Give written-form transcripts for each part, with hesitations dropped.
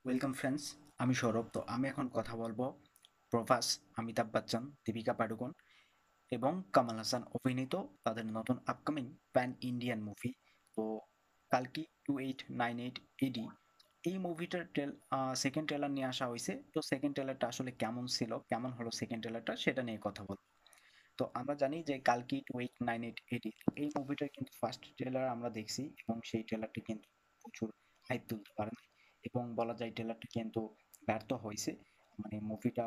Welcome friends, আমি সৌরভ। তো আমি এখন কথা বলবো প্রভাস, অমিতাভ বচ্চন, দীপিকা পাডুকোন এবং কামাল হাসান অভিনীত তাদের নতুন আপকামিং প্যান ইন্ডিয়ান মুভি। তো কালকি 2898 এডি এই মুভিটার সেকেন্ড ট্রেলার নিয়ে আসা হয়েছে। তো সেকেন্ড ট্রেলারটা আসলে কেমন ছিল, কেমন হলো সেকেন্ড ট্রেলারটা, সেটা নিয়ে কথা বলবো। তো আমরা জানি যে কালকি 2898 এডি এই মুভিটার কিন্তু ফার্স্ট ট্রেলার আমরা দেখছি এবং সেই ট্রেলারটি কিন্তু প্রচুর হাইপ তুলতে পারে না এবং বলা যায় ট্রেলারটি কিন্তু ব্যর্থ হয়েছে। মানে মুভিটা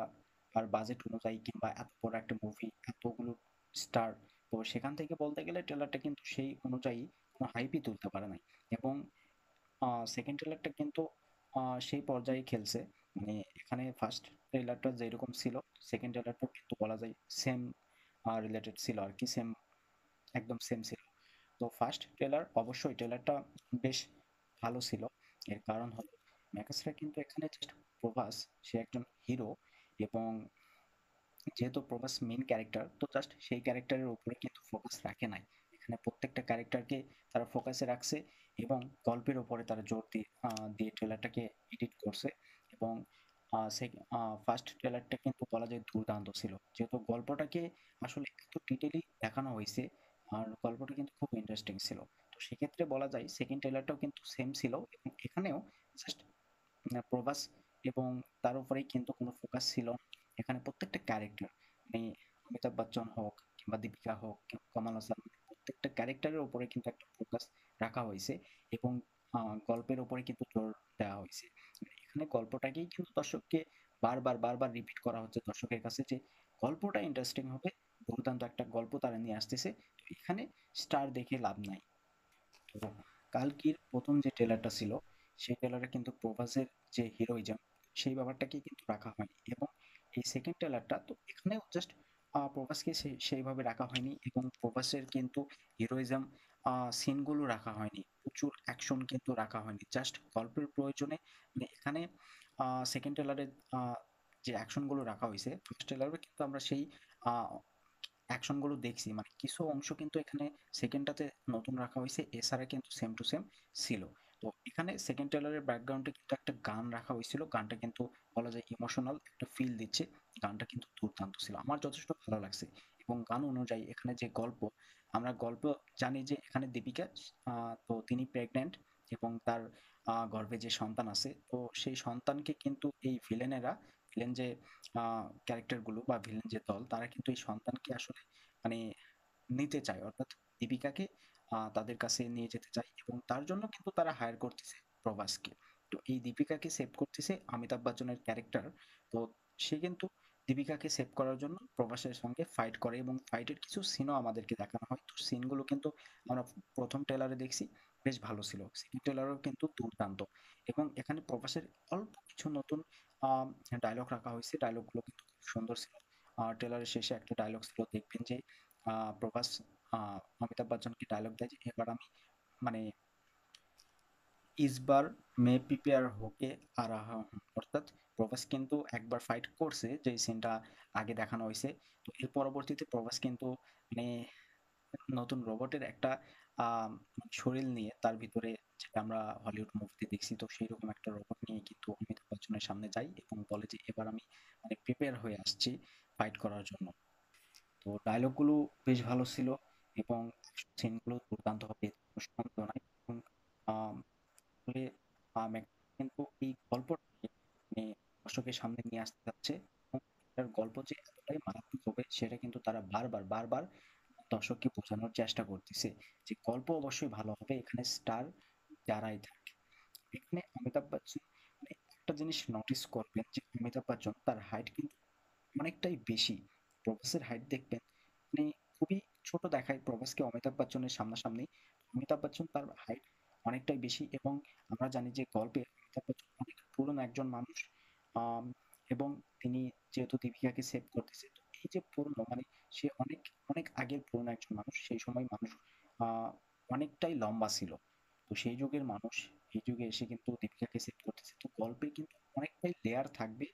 আর বাজেট অনুযায়ী কিংবা এত বড় একটা মুভি, এতগুলো স্টার, তো সেখান থেকে বলতে গেলে ট্রেলারটা কিন্তু সেই অনুযায়ী কোনো হাইপই তুলতে পারে নাই। এবং সেকেন্ড ট্রেলারটা কিন্তু সেই পর্যায়ে খেলছে। মানে এখানে ফার্স্ট ট্রেলারটা যেরকম ছিল, সেকেন্ড ট্রেলারটা কিন্তু বলা যায় সেম রিলেটেড ছিল আর কি, সেম, একদম সেম ছিল। তো ফার্স্ট ট্রেলার, অবশ্যই ট্রেলারটা বেশ ভালো ছিল। এর কারণ হলো মেকার্সরা কিন্তু এখানে জাস্ট প্রভাস, সে একজন হিরো, এবং যেহেতু প্রভাস মেইন ক্যারেক্টার, তো জাস্ট সেই ক্যারেক্টারের উপরে কিন্তু ফোকাস রাখে নাই। এখানে প্রত্যেকটা ক্যারেক্টারকে তারা ফোকাসে রাখছে এবং গল্পের উপরে তারা জোর দিয়ে ট্রেলারটাকে এডিট করছে। এবং ফার্স্ট ট্রেলারটা কিন্তু বলা যায় দুর্দান্ত ছিল, যেহেতু গল্পটাকে আসলে এত ডিটেইলি দেখানো হয়েছে আর গল্পটা কিন্তু খুব ইন্টারেস্টিং ছিল। তো সেক্ষেত্রে বলা যায় সেকেন্ড ট্রেলারটাও কিন্তু সেম ছিল এবং এখানেও জাস্ট প্রভাস এবং তার উপরেই কিন্তু কোনো ফোকাস ছিল না। এখানে প্রত্যেকটা ক্যারেক্টার, মানে অমিতাভ বচ্চন হোক কিংবা দীপিকা হোক কমল হাসান, প্রত্যেকটা ক্যারেক্টারের উপরে কিন্তু একটা ফোকাস রাখা হয়েছে এবং গল্পের উপরে কিন্তু জোর দেওয়া হয়েছে। এখানে গল্পটাকেই কিন্তু দর্শককে বারবার বারবার রিপিট করা হচ্ছে দর্শকের কাছে যে গল্পটা ইন্টারেস্টিং হবে, দুর্দান্ত একটা গল্প তারা নিয়ে আসতেছে। তো এখানে স্টার দেখে লাভ নাই। তো কালকির প্রথম যে ট্রেলারটা ছিল, সেই ট্রেলারে কিন্তু প্রভাসের যে হিরোইজম, সেই ব্যাপারটাকে কিন্তু রাখা হয়নি। এবং এই সেকেন্ড ট্রেলারটা, তো এখানেও জাস্ট প্রভাসকে সেইভাবে রাখা হয়নি এবং প্রভাসের কিন্তু হিরোইজম সিনগুলো রাখা হয়নি, প্রচুর অ্যাকশন কিন্তু রাখা হয়নি, জাস্ট গল্পের প্রয়োজনে। মানে এখানে সেকেন্ড ট্রেলারে যে অ্যাকশনগুলো রাখা হয়েছে, ফার্স্ট ট্রেলারে কিন্তু আমরা সেই অ্যাকশন গুলো দেখছি, মানে কিছু অংশ কিন্তু এখানে সেকেন্ডটাতে নতুন রাখা হয়েছে, এছাড়া কিন্তু সেম টু সেম ছিল। তো এখানে সেকেন্ড ট্রেলারের ব্যাকগ্রাউন্ডে কিন্তু একটা গান রাখা হয়েছিল, গানটা কিন্তু বলা যায় ইমোশনাল একটা ফিল দিচ্ছে। গানটা কিন্তু দুর্দান্ত ছিল, আমার যথেষ্ট ভালো লাগছে। এবং গান অনুযায়ী এখানে যে গল্প, আমরা গল্প জানি যে এখানে দীপিকা, তো তিনি প্রেগন্যান্ট এবং তার গর্ভে যে সন্তান আছে, তো সেই সন্তানকে কিন্তু এই ভিলেনেরা, ভিলেন যে ক্যারেক্টার গুলো বা ভিলেন যে দল, তারা কিন্তু এই সন্তানকে আসলে মানে নিতে চায়, অর্থাৎ দীপিকাকে তাদের কাছে নিয়ে যেতে চায় এবং তার জন্য কিন্তু তারা হায়ার করতেছে প্রভাসকে। তো এই দীপিকাকে সেভ করতেছে অমিতাভ বচ্চনের ক্যারেক্টার। তো সে কিন্তু দীপিকাকে সেভ করার জন্য প্রভাসের সঙ্গে ফাইট করে এবং ফাইটের কিছু সিনও আমাদেরকে দেখানো হয়। তো সিনগুলো কিন্তু আমরা প্রথম ট্রেলারে দেখছি, বেশ ভালো ছিল। সেকেন্ড ট্রেলারও কিন্তু দুর্দান্ত। এবং এখানে প্রভাসের অল্প কিছু নতুন ডায়লগ রাখা হয়েছে, ডায়লগগুলো কিন্তু খুব সুন্দর ছিল। ট্রেলারের শেষে একটা ডায়লগ ছিল, দেখবেন যে প্রভাস অমিতাভ বচ্চনকে ডায়লগ দেয় যে এবার আমি, মানে ইস বার মে প্রিপেয়ার হোকে আ রাহা হুঁ। অর্থাৎ প্রভাস কিন্তু একবার ফাইট করছে, যে সিনটা আগে দেখানো হয়েছে। তো এর পরবর্তীতে প্রভাস কিন্তু মানে নতুন রোবটের একটা শরীর নিয়ে, তার ভিতরে যেটা আমরা হলিউড মুভিতে দেখছি, তো সেইরকম একটা রোবট নিয়ে কিন্তু অমিতাভ বচ্চনের সামনে যায় এবং বলে যে এবার আমি মানে প্রিপেয়ার হয়ে আসছি ফাইট করার জন্য। তো ডায়লগ গুলো বেশ ভালো ছিল এবং সিন গুলো দুর্দান্ত হবে, কোনো সন্দেহ নাই। এবং আম আসলে কিন্তু এই গল্পটাকে মানে দর্শকের সামনে নিয়ে আসতে যাচ্ছে এবং এটার গল্প যে এতটাই মারাত্মক হবে, সেটা কিন্তু তারা বারবার বারবার দর্শককে বোঝানোর চেষ্টা করতেছে যে গল্প অবশ্যই ভালো হবে, এখানে স্টার যারাই থাকে। এখানে অমিতাভ বচ্চন, মানে একটা জিনিস নোটিস করবেন যে অমিতাভ বচ্চন তার হাইট কিন্তু অনেকটাই বেশি। প্রভাসের হাইট দেখবেন, মানে খুবই ছোট দেখায় প্রভাসকে অমিতাভ বচ্চনের সামনাসামনি। অমিতাভ বচ্চন তার হাইট অনেকটাই বেশি এবং আমরা জানি যে গল্পে অমিতাভ বচ্চন অনেক পুরনো একজন মানুষ। আম, এবং তিনি যেহেতু দীপিকাকে সেভ করতেছে, তো এই যে পুরনো, মানে সে অনেক অনেক আগের পুরনো একজন মানুষ, সেই সময় মানুষ আহ অনেকটাই লম্বা ছিল। তো সেই যুগের মানুষ এই যুগে এসে কিন্তু দীপিকাকে সেভ করতেছে, তো গল্পে কিন্তু অনেকটাই লেয়ার থাকবে,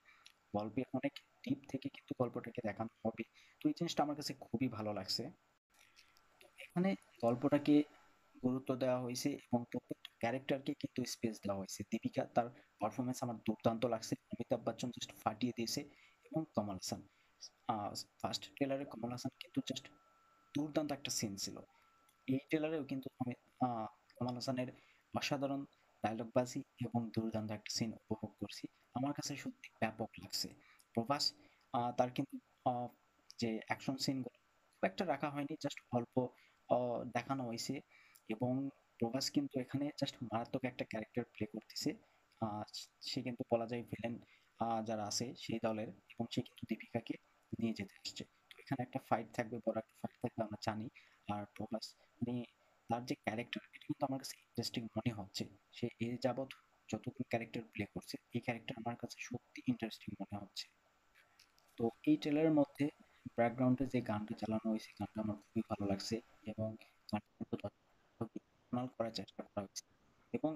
গল্পে অনেক ডিপ থেকে কিন্তু গল্পটাকে দেখানো হবে। তো এই জিনিসটা আমার কাছে খুবই ভালো লাগছে। এখানে গল্পটাকে গুরুত্ব দেওয়া হয়েছে এবং প্রত্যেকটা ক্যারেক্টারকে কিন্তু স্পেস দেওয়া হয়েছে। দীপিকা তার পারফরম্যান্স আমার দুর্দান্ত লাগছে। অমিতাভ বচ্চন জাস্ট ফাটিয়ে দিয়েছে এবং কমল হাসান। আ ফার্স্ট ট্রেলারে কমল হাসান কিন্তু জাস্ট দুর্দান্ত একটা সিন ছিল। এই ট্রেলারেও কিন্তু আমি আ কামাল হাসানের অসাধারণ ডায়লগবাজি এবং দুর্দান্ত একটা সিন উপভোগ করছি। আমার কাছে সত্যি ব্যাপক লাগছে। প্রভাস তার কিন্তু আ যে অ্যাকশন সিনগুলো খুব একটা রাখা হয়নি, জাস্ট অল্প অ দেখানো হইছে এবং প্রভাস কিন্তু এখানে জাস্ট মারাত্মক একটা ক্যারেক্টার প্লে করতেছে। আ সে কিন্তু বলা যায় ভিলেন যারা আছে সেই দলের, এবং সে কিন্তু দীপিকাকে নিয়ে যেতে আসছে। তো এখানে একটা ফাইট থাকবে, বড় একটা ফাইট থাকবে আমরা জানি। আর প্রভাস মানে তার যে ক্যারেক্টার এটা কিন্তু আমার কাছে ইন্টারেস্টিং মনে হচ্ছে। সে এ যাবৎ যতগুলো ক্যারেক্টার প্লে করছে এই ক্যারেক্টার আমার কাছে সত্যি ইন্টারেস্টিং মনে হচ্ছে। তো এই ট্রেলারের মধ্যে ব্যাকগ্রাউন্ডে যে গানটা চালানো হয়েছে গানটা আমার খুবই ভালো লাগছে এবং গানটা কিন্তু ইমোশনাল করার চেষ্টা করা হয়েছে। এবং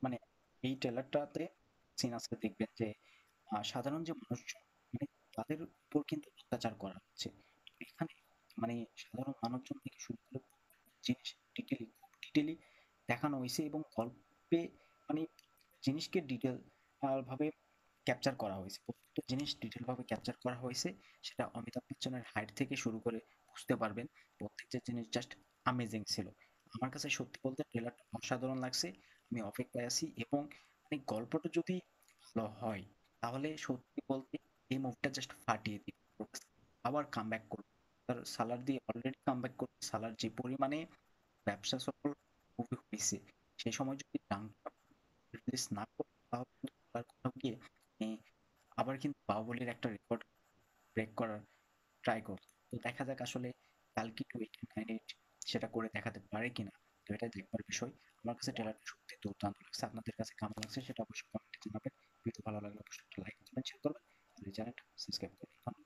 মানে এই ট্রেলারটাতে সিন আছে দেখবেন যে সাধারণ যে মানুষজন মানে তাদের উপর কিন্তু অত্যাচার করা হচ্ছে। তো এখানে মানে সাধারণ মানুষজন থেকে শুরু করে জিনিস খুব ডিটেইলি দেখানো হইছে এবং গল্পে মানে জিনিসকে ডিটেইল ভাবে ক্যাপচার করা হয়েছে। প্রত্যেকটা জিনিস ডিটেইল ভাবে ক্যাপচার করা হয়েছে। সেটা অমিতাভ বচ্চনের হাইট থেকে শুরু করে বুঝতে পারবেন। প্রত্যেকটা জিনিস জাস্ট অ্যামেজিং ছিল। আমার কাছে সত্যি বলতে ট্রেলারটা অসাধারণ লাগছে। আমি অপেক্ষায় আছি এবং মানে গল্পটা যদি ভালো হয় তাহলে সত্যি বলতে এই মুভিটা জাস্ট ফাটিয়ে দিবে। আবার কামব্যাক করবে। তার সালার দিয়ে অলরেডি কামব্যাক করবে। সালার যে পরিমাণে ব্যবসা সফল মুভি হইছে সেই সময় যদি ডাঙ্কা রিলিজ না করে তাহলে কিন্তু তার কোথাও গিয়ে মানে আবার কিন্তু বাহুবলীর একটা রেকর্ড ব্রেক করার ট্রাই করত। তো দেখা যাক আসলে কালকি 2098 সেটা করে দেখাতে পারে কিনা। তো এটা দেখবার বিষয়। আমার কাছে ট্রেলারটা সত্যি দুর্দান্ত লাগছে। আপনাদের কাছে কেমন লাগছে সেটা অবশ্যই কমেন্টে জানাবেন। ভিডিও ভালো লাগলে অবশ্যই একটা লাইক করবেন, শেয়ার করবেন। আর এই চ্যানেলটা সাবস্ক্রাইব করবেন। ধন্যবাদ।